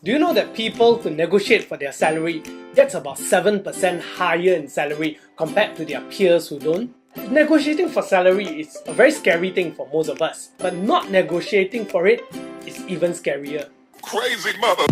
Do you know that people who negotiate for their salary gets about 7% higher in salary compared to their peers who don't? Negotiating for salary is a very scary thing for most of us, but not negotiating for it is even scarier. Crazy mother!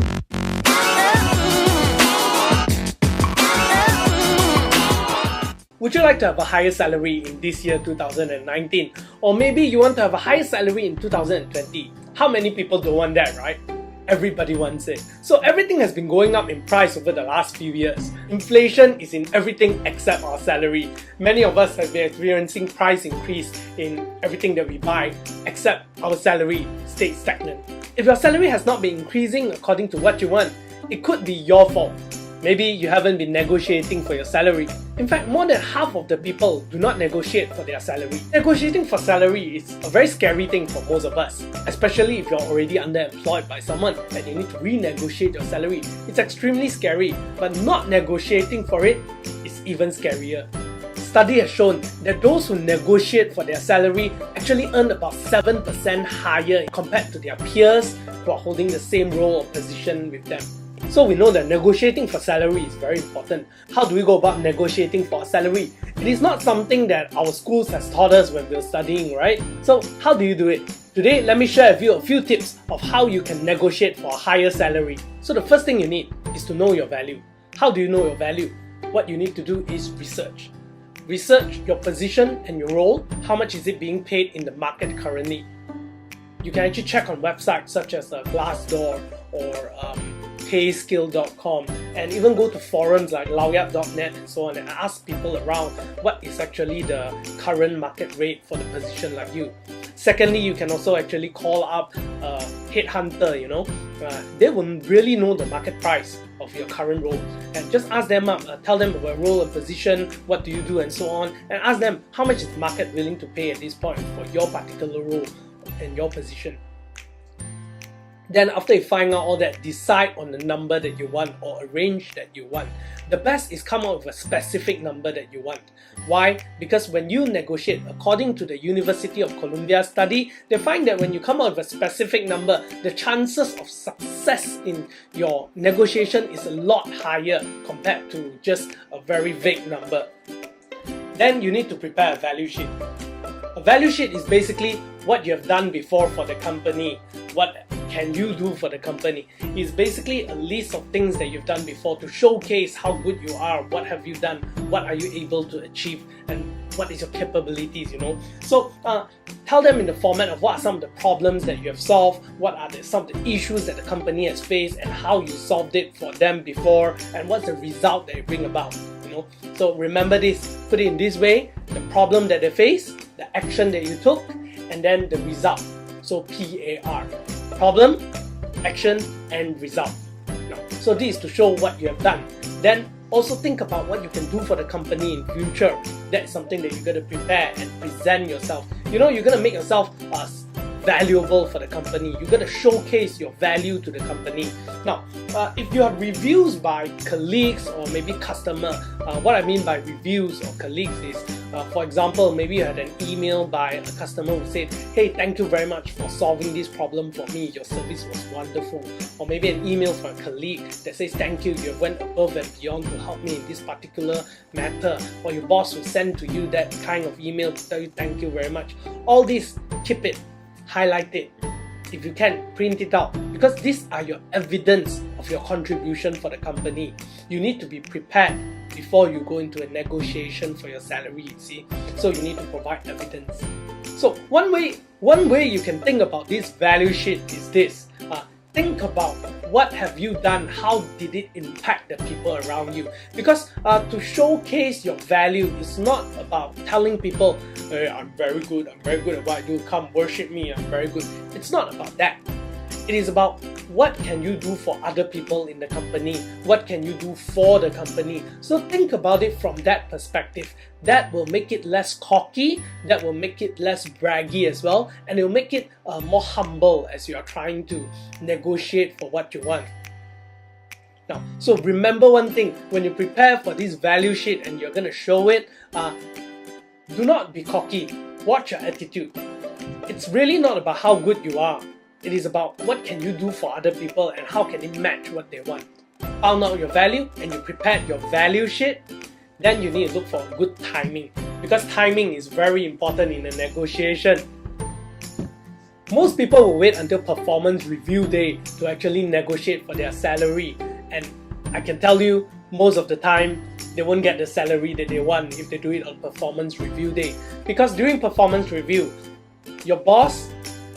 Would you like to have a higher salary in this year 2019? Or maybe you want to have a higher salary in 2020? How many people don't want that, right? Everybody wants it. So everything has been going up in price over the last few years. Inflation is in everything except our salary. Many of us have been experiencing price increase in everything that we buy, except our salary stays stagnant. If your salary has not been increasing according to what you want, it could be your fault. Maybe you haven't been negotiating for your salary. In fact, more than half of the people do not negotiate for their salary. Negotiating for salary is a very scary thing for most of us, especially if you're already underemployed by someone and you need to renegotiate your salary. It's extremely scary, but not negotiating for it is even scarier. Study has shown that those who negotiate for their salary actually earn about 7% higher compared to their peers who are holding the same role or position with them. So we know that negotiating for salary is very important. How do we go about negotiating for a salary? It is not something that our schools has taught us when we were studying, right? So how do you do it? Today, let me share with you a few tips of how you can negotiate for a higher salary. So the first thing you need is to know your value. How do you know your value? What you need to do is research. Research your position and your role. How much is it being paid in the market currently? You can actually check on websites such as Glassdoor or payskill.com, and even go to forums like lawyat.net and so on and ask people around what is actually the current market rate for the position like you. Secondly, you can also actually call up a headhunter, they will really know the market price of your current role, and just ask them up, tell them about role and position, what do you do and so on, and ask them how much is the market willing to pay at this point for your particular role and your position. Then after you find out all that, decide on the number that you want or a range that you want. The best is come up with a specific number that you want. Why? Because when you negotiate, according to the University of Columbia study, they find that when you come up with a specific number, the chances of success in your negotiation is a lot higher compared to just a very vague number. Then you need to prepare a value sheet. A value sheet is basically what you have done before for the company. What can you do for the company? It's basically a list of things that you've done before to showcase how good you are, what have you done, what are you able to achieve, and what is your capabilities, So tell them in the format of what are some of the problems that you have solved, what are some of the issues that the company has faced and how you solved it for them before, and what's the result that you bring about. So remember this, put it in this way: the problem that they face, the action that you took, and then the result. So PAR. Problem, action, and result. So this is to show what you have done. Then also think about what you can do for the company in future. That's something that you're going to prepare and present yourself. You're going to make yourself valuable for the company. You're going to showcase your value to the company. Now, if you have reviews by colleagues or maybe customer, what I mean by reviews or colleagues is, for example, maybe you had an email by a customer who said, "Hey, thank you very much for solving this problem for me. Your service was wonderful." Or maybe an email from a colleague that says, "Thank you, you went above and beyond to help me in this particular matter." Or your boss will send to you that kind of email to tell you thank you very much. All this, keep it. Highlight it. If you can, print it out, because these are your evidence of your contribution for the company. You need to be prepared before you go into a negotiation for your salary, you see. So you need to provide evidence. So one way you can think about this value sheet is this. Think about what have you done, how did it impact the people around you? Because to showcase your value is not about telling people, "Hey, I'm very good at what I do, come worship me, I'm very good." It's not about that. It is about what can you do for other people in the company? What can you do for the company? So think about it from that perspective. That will make it less cocky, that will make it less braggy as well, and it will make it more humble as you are trying to negotiate for what you want. Now, so remember one thing, when you prepare for this value sheet and you're going to show it, do not be cocky. Watch your attitude. It's really not about how good you are. It is about what can you do for other people and how can it match what they want. Found out your value and you prepared your value sheet, then you need to look for good timing, because timing is very important in a negotiation. Most people will wait until performance review day to actually negotiate for their salary, and I can tell you most of the time they won't get the salary that they want if they do it on performance review day, because during performance review your boss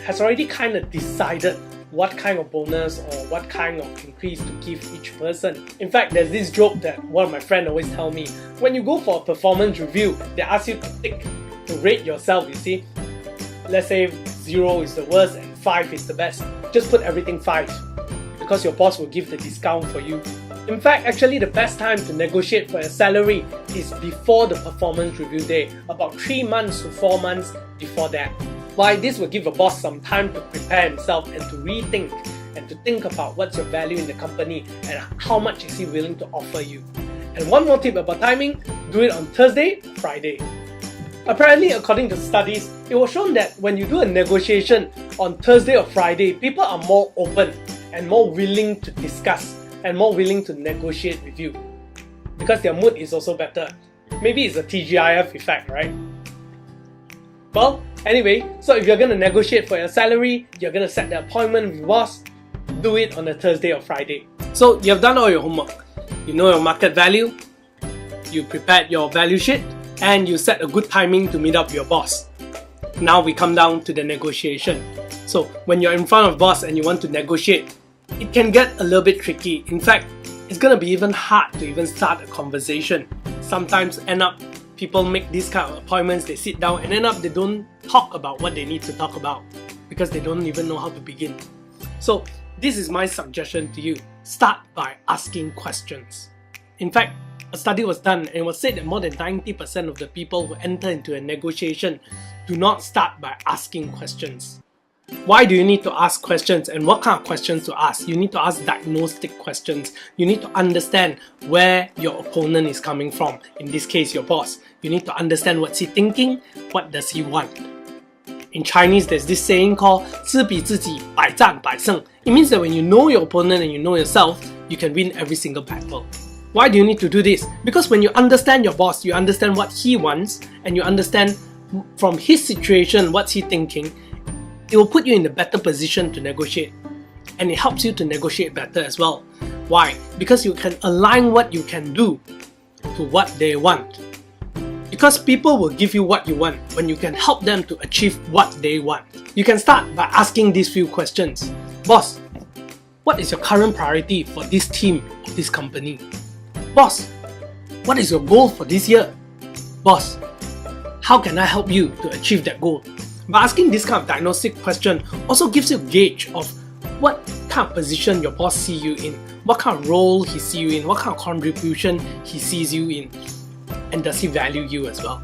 has already kind of decided what kind of bonus or what kind of increase to give each person. In fact, there's this joke that one of my friends always tell me: when you go for a performance review, they ask you to rate yourself, you see. Let's say 0 is the worst and 5 is the best. Just put everything 5, because your boss will give the discount for you. In fact, actually the best time to negotiate for your salary is before the performance review day, about 3 months to 4 months before that. Why? This will give a boss some time to prepare himself and to rethink and to think about what's your value in the company and how much is he willing to offer you. And one more tip about timing: do it on Thursday, Friday. Apparently, according to studies, it was shown that when you do a negotiation on Thursday or Friday, people are more open and more willing to discuss and more willing to negotiate with you, because their mood is also better. Maybe it's a TGIF effect, right? Well, anyway, so if you're going to negotiate for your salary, you're going to set the appointment with your boss, do it on a Thursday or Friday. So you've done all your homework. You know your market value, you prepared your value sheet, and you set a good timing to meet up with your boss. Now we come down to the negotiation. So when you're in front of boss and you want to negotiate, it can get a little bit tricky. In fact, it's going to be even hard to even start a conversation. Sometimes people make these kind of appointments, they sit down and end up they don't talk about what they need to talk about because they don't even know how to begin. So this is my suggestion to you: start by asking questions. In fact, a study was done and it was said that more than 90% of the people who enter into a negotiation do not start by asking questions. Why do you need to ask questions, and what kind of questions to ask? You need to ask diagnostic questions. You need to understand where your opponent is coming from, in this case your boss. You need to understand what's he thinking, what does he want. In Chinese, there's this saying called 知彼知己,百战百胜. It means that when you know your opponent and you know yourself, you can win every single battle. Why do you need to do this? Because when you understand your boss, you understand what he wants, and you understand from his situation what's he thinking, it will put you in a better position to negotiate. And it helps you to negotiate better as well. Why? Because you can align what you can do to what they want. Because people will give you what you want when you can help them to achieve what they want. You can start by asking these few questions. Boss, what is your current priority for this team or this company? Boss, what is your goal for this year? Boss, how can I help you to achieve that goal? By asking this kind of diagnostic question also gives you a gauge of what kind of position your boss sees you in, what kind of role he sees you in, what kind of contribution he sees you in, and does he value you as well.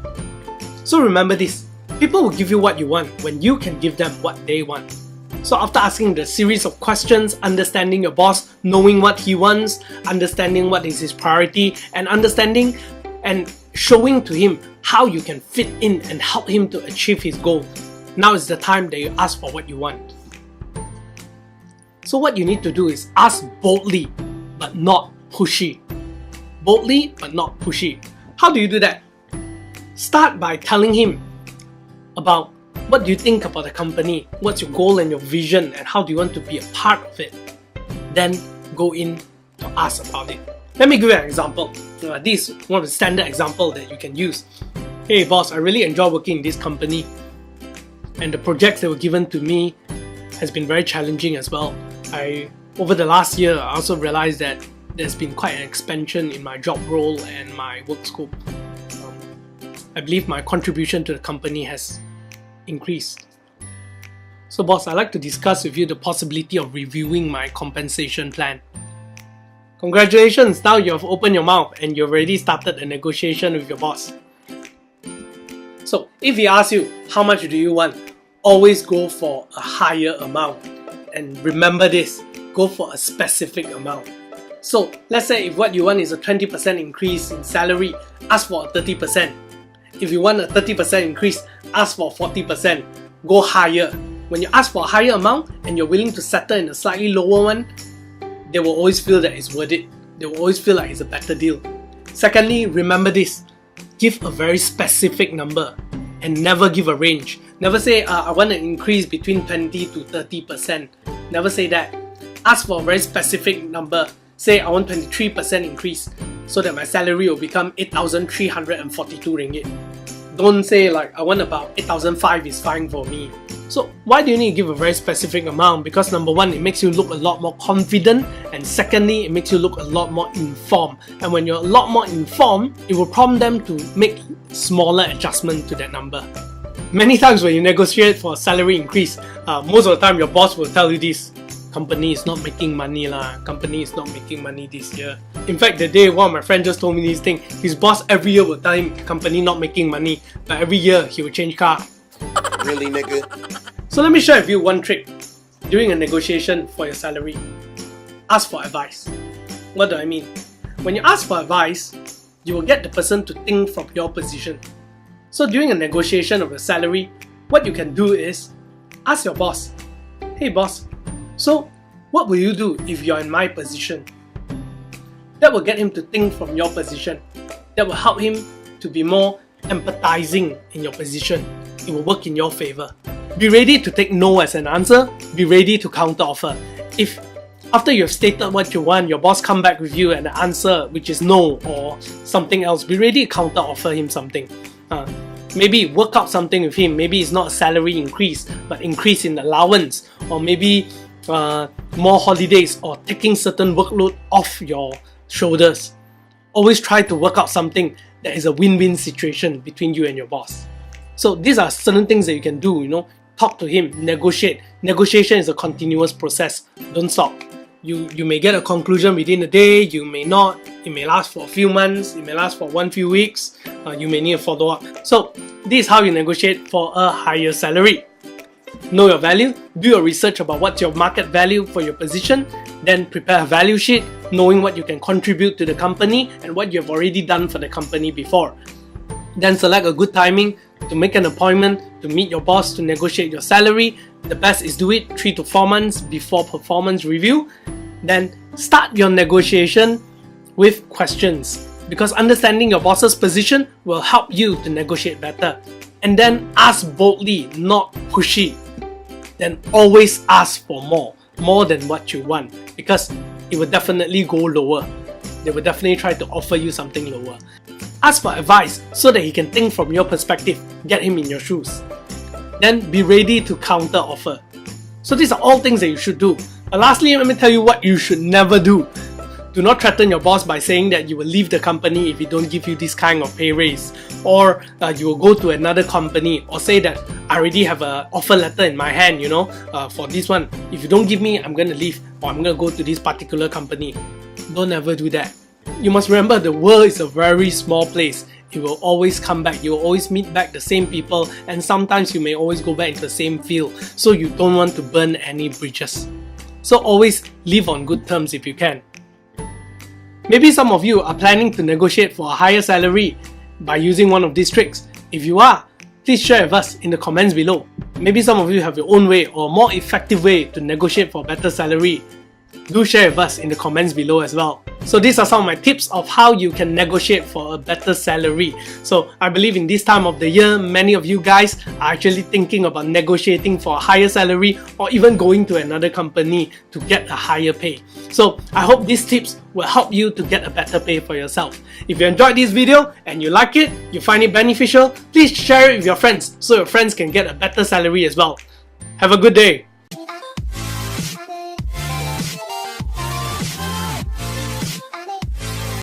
So remember this: people will give you what you want when you can give them what they want. So after asking the series of questions, understanding your boss, knowing what he wants, understanding what is his priority, and understanding and showing to him how you can fit in and help him to achieve his goal, now is the time that you ask for what you want. So what you need to do is ask boldly, but not pushy. Boldly, but not pushy. How do you do that? Start by telling him about what do you think about the company, what's your goal and your vision, and how do you want to be a part of it. Then go in to ask about it. Let me give you an example. This is one of the standard examples that you can use. Hey boss, I really enjoy working in this company, and the projects that were given to me has been very challenging as well. Over the last year, I also realized that there's been quite an expansion in my job role and my work scope. I believe my contribution to the company has increased. So boss, I'd like to discuss with you the possibility of reviewing my compensation plan. Congratulations, now you have opened your mouth and you've already started a negotiation with your boss. So if he asks you, how much do you want? Always go for a higher amount. And remember this, go for a specific amount. So let's say if what you want is a 20% increase in salary, ask for a 30%. If you want a 30% increase, ask for 40%. Go higher. when you ask for a higher amount and you're willing to settle in a slightly lower one, they will always feel that it's worth it. They will always feel like it's a better deal. Secondly, remember this. Give a very specific number and never give a range. Never say, I want an increase between 20 to 30%. Never say that. Ask for a very specific number. Say, I want 23% increase so that my salary will become 8,342 ringgit. Don't say like, I want about 8,005 is fine for me. So why do you need to give a very specific amount? Because number one, it makes you look a lot more confident, and secondly, it makes you look a lot more informed. And when you're a lot more informed, it will prompt them to make smaller adjustments to that number. Many times when you negotiate for a salary increase, most of the time your boss will tell you this: company is not making money lah, company is not making money this year. In fact, the day one of my friends just told me this thing, his boss every year will tell him company not making money, but every year he will change car. Really, nigga? So let me share with you one trick during a negotiation for your salary. Ask for advice. What do I mean? When you ask for advice, you will get the person to think from your position. So during a negotiation of your salary, what you can do is ask your boss, hey boss, so what will you do if you're in my position? That will get him to think from your position. That will help him to be more empathizing in your position. It will work in your favor. Be ready to take no as an answer. Be ready to counter offer. If after you have stated what you want, your boss come back with you an answer which is no or something else, be ready to counter offer him something. Maybe work out something with him. Maybe it's not a salary increase, but increase in allowance, or maybe more holidays, or taking certain workload off your shoulders. Always try to work out something that is a win-win situation between you and your boss. So these are certain things that you can do, talk to him, negotiate. Negotiation is a continuous process. Don't stop. You may get a conclusion within a day, you may not. It may last for a few months, it may last for few weeks. You may need a follow-up. So this is how you negotiate for a higher salary. Know your value, do your research about what's your market value for your position, then prepare a value sheet, knowing what you can contribute to the company and what you have already done for the company before. Then select a good timing to make an appointment to meet your boss to negotiate your salary. The best is do it 3 to 4 months before performance review. Then start your negotiation with questions, because understanding your boss's position will help you to negotiate better. And then ask boldly, not pushy. Then always ask for more than what you want, because it will definitely go lower. They will definitely try to offer you something lower. Ask for advice so that he can think from your perspective, get him in your shoes. Then be ready to counter offer. So these are all things that you should do. But lastly, let me tell you what you should never do. Do not threaten your boss by saying that you will leave the company if he don't give you this kind of pay raise, or you will go to another company, or say that I already have an offer letter in my hand, for this one. If you don't give me, I'm going to leave, or I'm going to go to this particular company. Don't ever do that. You must remember, the world is a very small place. It will always come back. You will always meet back the same people, and sometimes you may always go back into the same field. So you don't want to burn any bridges. So always live on good terms if you can. Maybe some of you are planning to negotiate for a higher salary by using one of these tricks. If you are, please share with us in the comments below. Maybe some of you have your own way or more effective way to negotiate for a better salary. Do share with us in the comments below as well. So these are some of my tips of how you can negotiate for a better salary. So I believe in this time of the year, many of you guys are actually thinking about negotiating for a higher salary, or even going to another company to get a higher pay. So I hope these tips will help you to get a better pay for yourself. If you enjoyed this video and you like it, you find it beneficial, please share it with your friends so your friends can get a better salary as well. Have a good day.